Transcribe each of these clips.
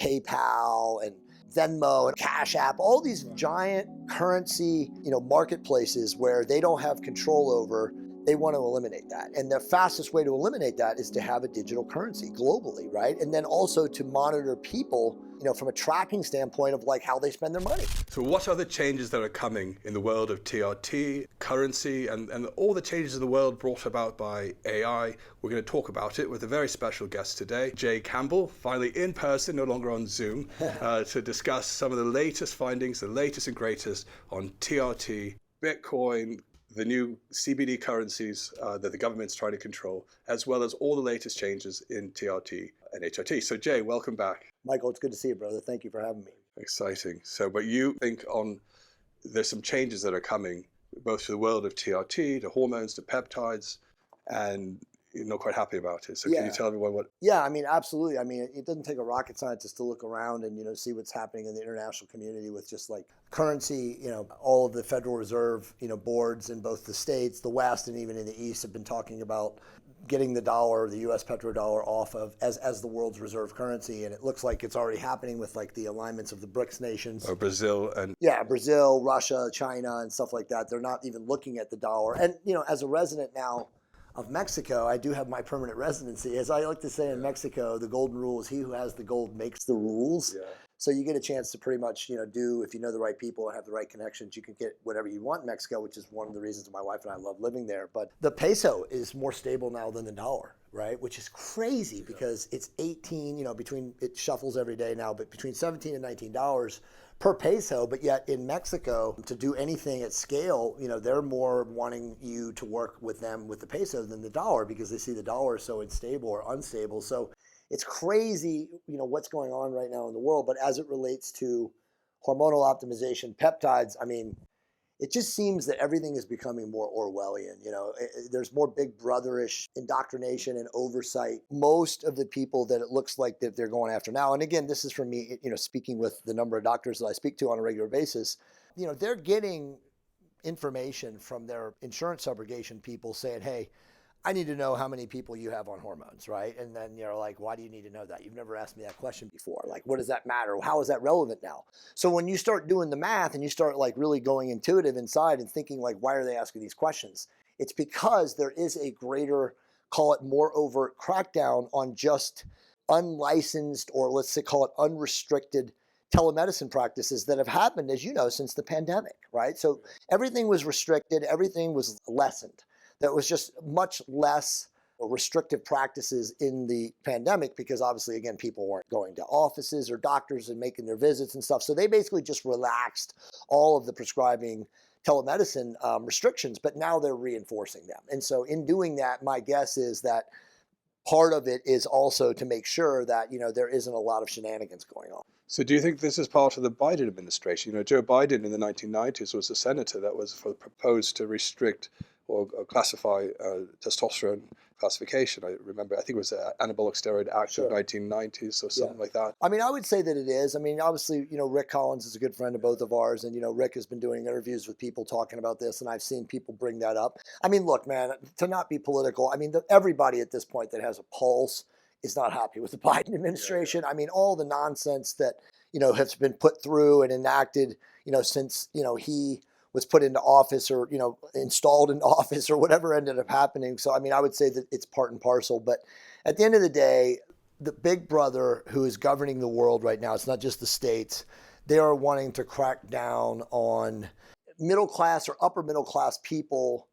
PayPal and Venmo and Cash App, all these giant currency, marketplaces where they don't have control over. They want to eliminate that. And the fastest way to eliminate that is to have a digital currency globally, right? And then also to monitor people, from a tracking standpoint of like how they spend their money. So what are the changes that are coming in the world of TRT, currency, and all the changes in the world brought about by AI? We're going to talk about it with a very special guest today, Jay Campbell, finally in person, no longer on Zoom, to discuss some of the latest findings, the latest and greatest on TRT, Bitcoin, the new CBD currencies that the government's trying to control, as well as all the latest changes in TRT and HRT. So Jay, welcome back. Michael, it's good to see you, brother. Thank you for having me. Exciting. So, but you think there's some changes that are coming, both to the world of TRT, to hormones, to peptides, and you're not quite happy about it. So Can you tell everyone what? Yeah, absolutely. It doesn't take a rocket scientist to look around and, see what's happening in the international community with just like currency, all of the Federal Reserve, boards in both the states, the West, and even in the East have been talking about getting the dollar, the U.S. petrodollar off of as the world's reserve currency. And it looks like it's already happening with like the alignments of the BRICS nations. Or Brazil and... Yeah, Brazil, Russia, China, and stuff like that. They're not even looking at the dollar. And, as a resident now of Mexico, I do have my permanent residency. As I like to say in Mexico, the golden rule is he who has the gold makes the rules. Yeah. So you get a chance to pretty much, do, if you know the right people and have the right connections, you can get whatever you want in Mexico, which is one of the reasons my wife and I love living there. But the peso is more stable now than the dollar, right? Which is crazy because it's 18, it shuffles every day now, but between 17 and $19 per peso. But yet in Mexico, to do anything at scale, they're more wanting you to work with them with the peso than the dollar because they see the dollar so unstable or unstable. So it's crazy, what's going on right now in the world. But as it relates to hormonal optimization, peptides, it just seems that everything is becoming more Orwellian. There's more big brotherish indoctrination and oversight. Most of the people that it looks like that they're going after now, and again, this is from me, speaking with the number of doctors that I speak to on a regular basis, they're getting information from their insurance subrogation people saying, hey, I need to know how many people you have on hormones, right? And then you're like, why do you need to know that? You've never asked me that question before. Like, what does that matter? How is that relevant now? So when you start doing the math and you start like really going intuitive inside and thinking like, why are they asking these questions? It's because there is a greater, call it more overt crackdown on just unlicensed, or let's say call it unrestricted telemedicine practices that have happened, as you know, since the pandemic, right? So everything was restricted, everything was lessened. There was just much less restrictive practices in the pandemic because obviously, again, people weren't going to offices or doctors and making their visits and stuff. So they basically just relaxed all of the prescribing telemedicine restrictions, but now they're reinforcing them. And so in doing that, my guess is that part of it is also to make sure that, there isn't a lot of shenanigans going on. So do you think this is part of the Biden administration? Joe Biden in the 1990s was a senator that was proposed to restrict or classify testosterone classification. I remember, I think it was the Anabolic Steroid Act of 1990s or something like that. I would say that it is. Obviously, Rick Collins is a good friend of both of ours. And, Rick has been doing interviews with people talking about this. And I've seen people bring that up. Look, man, to not be political, everybody at this point that has a pulse is not happy with the Biden administration. All the nonsense that, has been put through and enacted, since, he was put into office or, installed in office or whatever ended up happening. So, I would say that it's part and parcel. But at the end of the day, the big brother who is governing the world right now, it's not just the states, they are wanting to crack down on middle class or upper middle class people,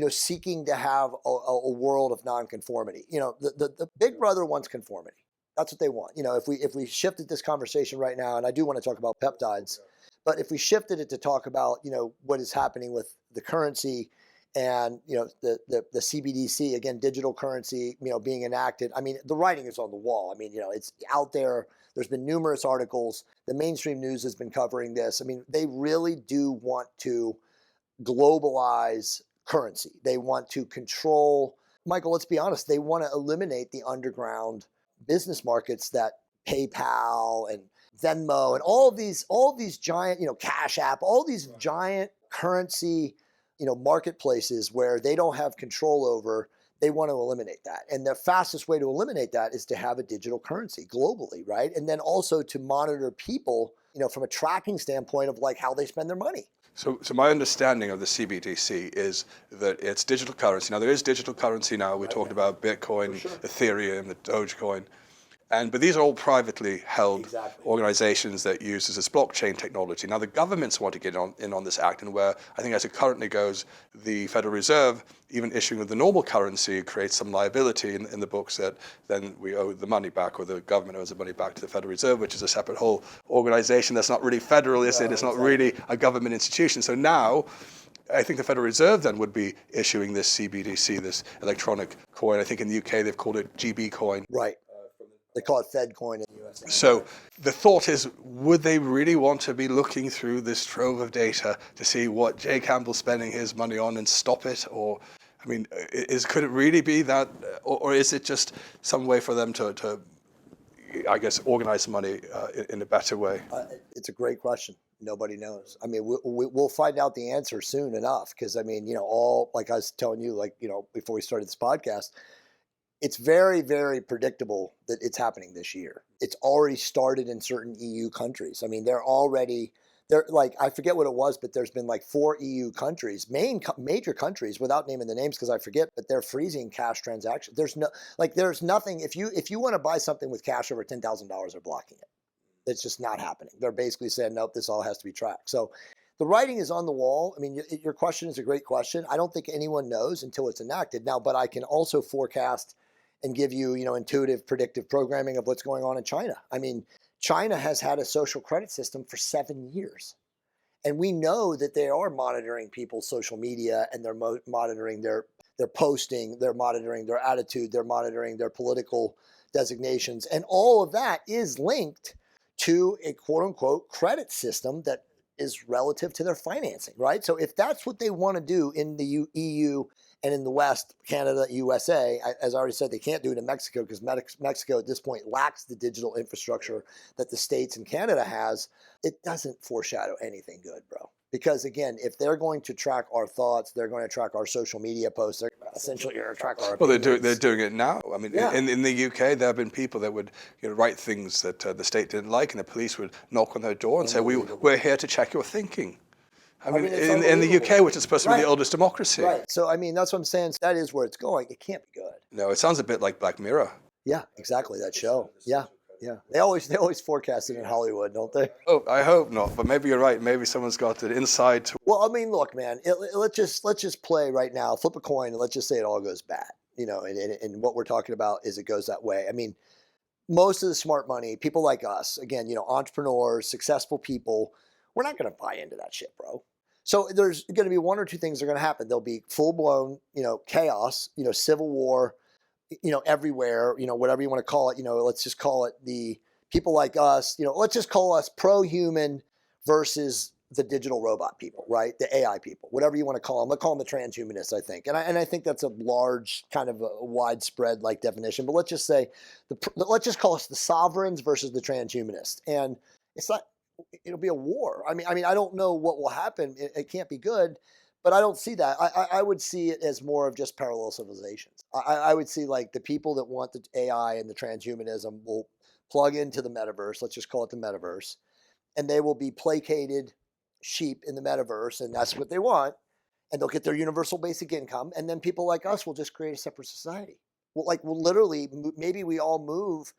seeking to have a world of nonconformity. The big brother wants conformity. That's what they want. If we shifted this conversation right now, and I do want to talk about peptides, but if we shifted it to talk about, what is happening with the currency and, the CBDC, again, digital currency, being enacted, the writing is on the wall. It's out there. There's been numerous articles. The mainstream news has been covering this. They really do want to globalize currency. They want to control, Michael, let's be honest, they want to eliminate the underground business markets that PayPal and Venmo and all of these giant, Cash App, all these giant currency, marketplaces where they don't have control over. They want to eliminate that. And the fastest way to eliminate that is to have a digital currency globally, right? And then also to monitor people, from a tracking standpoint of like how they spend their money. So my understanding of the CBDC is that it's digital currency. Now, there is digital currency now. We're talking about Bitcoin, Ethereum, the Dogecoin. But these are all privately held organizations that use this blockchain technology. Now, the governments want to get in on this act, and where I think as it currently goes, the Federal Reserve, even issuing the normal currency, creates some liability in the books that then we owe the money back, or the government owes the money back to the Federal Reserve, which is a separate whole organization that's not really federal, is it? It's not really a government institution. So now, I think the Federal Reserve then would be issuing this CBDC, this electronic coin. I think in the UK they've called it GB coin. Right. They call it Fed coin in the US. So the thought is, would they really want to be looking through this trove of data to see what Jay Campbell's spending his money on and stop it? Or, I mean, could it really be that, or is it just some way for them to I guess, organize money in a better way? It's a great question. Nobody knows. I mean, we'll find out the answer soon enough, because I mean, like I was telling you, before we started this podcast, it's very, very predictable that it's happening this year. It's already started in certain EU countries. I mean, they're like, I forget what it was, but there's been like 4 EU countries, major countries, without naming the names because I forget, but they're freezing cash transactions. There's nothing. If you want to buy something with cash over $10,000, they're blocking it. It's just not happening. They're basically saying, nope, this all has to be tracked. So the writing is on the wall. I mean, your question is a great question. I don't think anyone knows until it's enacted now, but I can also forecast and give you, intuitive, predictive programming of what's going on in China. I mean, China has had a social credit system for 7 years. And we know that they are monitoring people's social media, and they're monitoring their posting, they're monitoring their attitude, they're monitoring their political designations. And all of that is linked to a quote unquote credit system that is relative to their financing, right? So if that's what they want to do in the EU and in the West, Canada, USA, as I already said, they can't do it in Mexico because Mexico at this point lacks the digital infrastructure that the States and Canada has. It doesn't foreshadow anything good, bro. Because again, if they're going to track our thoughts, they're going to track our social media posts, they're essentially going to track our opinions. Well, they're doing it now. I mean, in the UK, there have been people that would write things that the state didn't like, and the police would knock on their door and say, we're here to check your thinking. I mean in the UK, which is supposed to be the oldest democracy. Right. So, I mean, that's what I'm saying. That is where it's going. It can't be good. No, it sounds a bit like Black Mirror. Yeah, exactly. That show. Yeah. Yeah. They always forecast it in Hollywood, don't they? Oh, I hope not. But maybe you're right. Maybe someone's got an insight. Well, I mean, look, man, let's just play right now, flip a coin, and let's just say it all goes bad. And what we're talking about is it goes that way. I mean, most of the smart money, people like us, again, entrepreneurs, successful people, we're not going to buy into that shit, bro. So there's going to be 1 or 2 things that are going to happen. There'll be full-blown, chaos, civil war, everywhere, whatever you want to call it. Let's just call it the people like us, let's just call us pro-human versus the digital robot people, right? The AI people, whatever you want to call them. Let's call them the transhumanists, I think. And I think that's a large, kind of a widespread definition. But let's just say, let's just call us the sovereigns versus the transhumanists. And it's not, it'll be a war. I mean, I don't know what will happen. It can't be good, but I don't see that. I would see it as more of just parallel civilizations. I would see like the people that want the AI and the transhumanism will plug into the metaverse. Let's just call it the metaverse. And they will be placated sheep in the metaverse, and that's what they want. And they'll get their universal basic income. And then people like us will just create a separate society. We'll literally, maybe we all move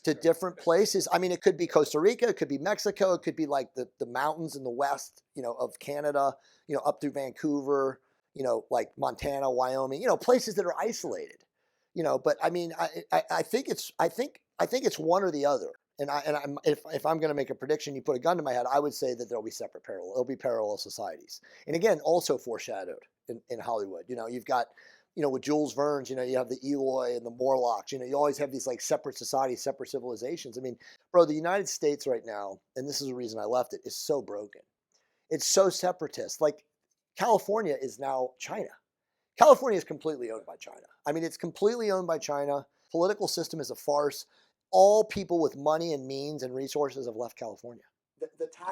to different places. I mean, it could be Costa Rica, it could be Mexico, it could be like the mountains in the west, of Canada, up through Vancouver, like Montana, Wyoming, places that are isolated, But I mean, I think it's one or the other. And if I'm going to make a prediction, you put a gun to my head, I would say that there'll be there'll be parallel societies. And again, also foreshadowed in Hollywood. You've got, with Jules Verne's, you have the Eloi and the Morlocks, you always have these like separate societies, separate civilizations. I mean, bro, the United States right now, and this is the reason I left it, is so broken. It's so separatist. Like California is now China. California is completely owned by China. I mean, it's completely owned by China. Political system is a farce. All people with money and means and resources have left California.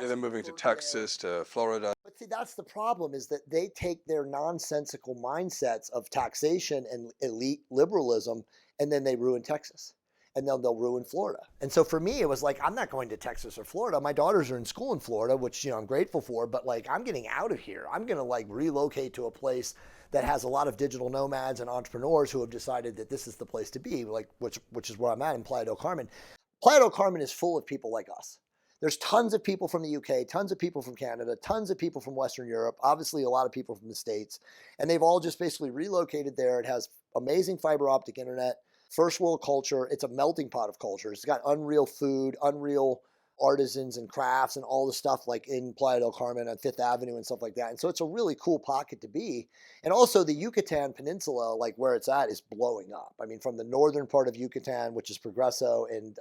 They're moving to Texas, to Florida. But See, that's the problem, is that they take their nonsensical mindsets of taxation and elite liberalism, and then they ruin Texas. And then they'll ruin Florida. And so for me, it was like, I'm not going to Texas or Florida. My daughters are in school in Florida, which, I'm grateful for, but like, I'm getting out of here. I'm going to like relocate to a place that has a lot of digital nomads and entrepreneurs who have decided that this is the place to be, like, which is where I'm at in Playa del Carmen. Playa del Carmen is full of people like us. There's tons of people from the UK, tons of people from Canada, tons of people from Western Europe, obviously a lot of people from the States, and they've all just basically relocated there. It has amazing fiber optic internet, first world culture. It's a melting pot of cultures. It's got unreal food, unreal artisans and crafts and all the stuff like in Playa del Carmen on Fifth Avenue and stuff like that. And so it's a really cool pocket to be. And also the Yucatan Peninsula, like where it's at, is blowing up. I mean, from the northern part of Yucatan, which is Progreso and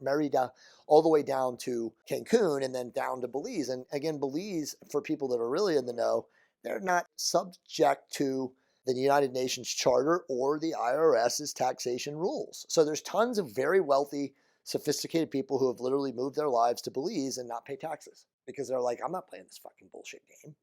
Merida, all the way down to Cancun and then down to Belize. And again, Belize, for people that are really in the know, they're not subject to the United Nations Charter or the IRS's taxation rules. So there's tons of very wealthy, sophisticated people who have literally moved their lives to Belize and not pay taxes because they're like, I'm not playing this fucking bullshit game,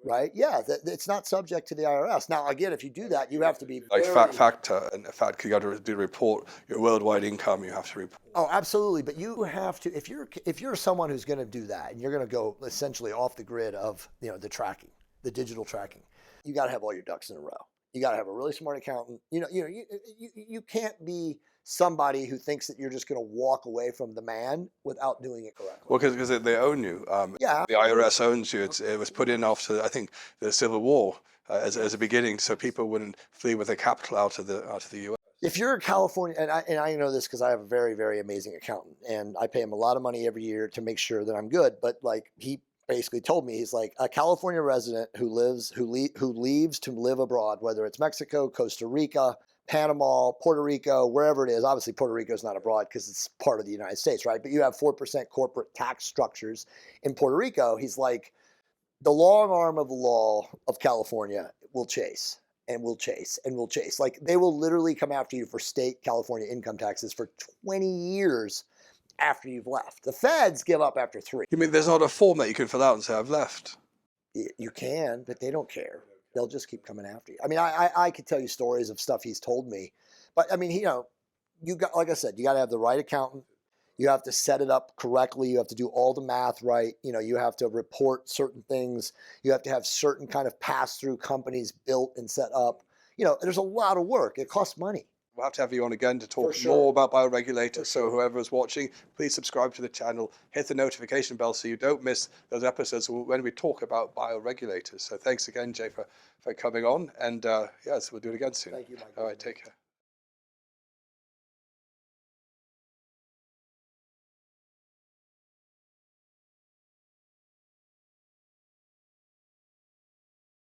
right? Yeah, it's not subject to the IRS. Now, again, if you do that, you have to be Like FATCA and FATCA, you got to do report your worldwide income. You have to report. Oh, absolutely. But you have to, if you're someone who's going to do that and you're going to go essentially off the grid of the tracking, the digital tracking, you got to have all your ducks in a row. You got to have a really smart accountant. You can't be somebody who thinks that you're just going to walk away from the man without doing it correctly. Well, because they own you. Yeah. The IRS owns you. It was put in after, I think, the Civil War as a beginning, so people wouldn't flee with their capital out of the US. If you're in California, and I know this because I have a very, very amazing accountant, and I pay him a lot of money every year to make sure that I'm good. But like he basically told me, he's like, a California resident who leaves to live abroad, whether it's Mexico, Costa Rica, Panama, Puerto Rico, wherever it is. Obviously, Puerto Rico is not abroad because it's part of the United States, right? But you have 4% corporate tax structures in Puerto Rico. He's like, the long arm of the law of California will chase and will chase and will chase. Like, they will literally come after you for state California income taxes for 20 years after you've left. The feds give up after 3. You mean there's not a form that you can fill out and say, I've left? You can, but they don't care. They'll just keep coming after you. I mean, I could tell you stories of stuff he's told me, but I mean, you got, like I said, you got to have the right accountant. You have to set it up correctly. You have to do all the math right. You have to report certain things. You have to have certain kind of pass-through companies built and set up. There's a lot of work. It costs money. We'll have to have you on again to talk more about Bio Regulators. So whoever is watching, please subscribe to the channel, hit the notification bell so you don't miss those episodes when we talk about Bio Regulators. So thanks again, Jay, for coming on. And yes, we'll do it again soon. Thank you, Mike. All right, take care.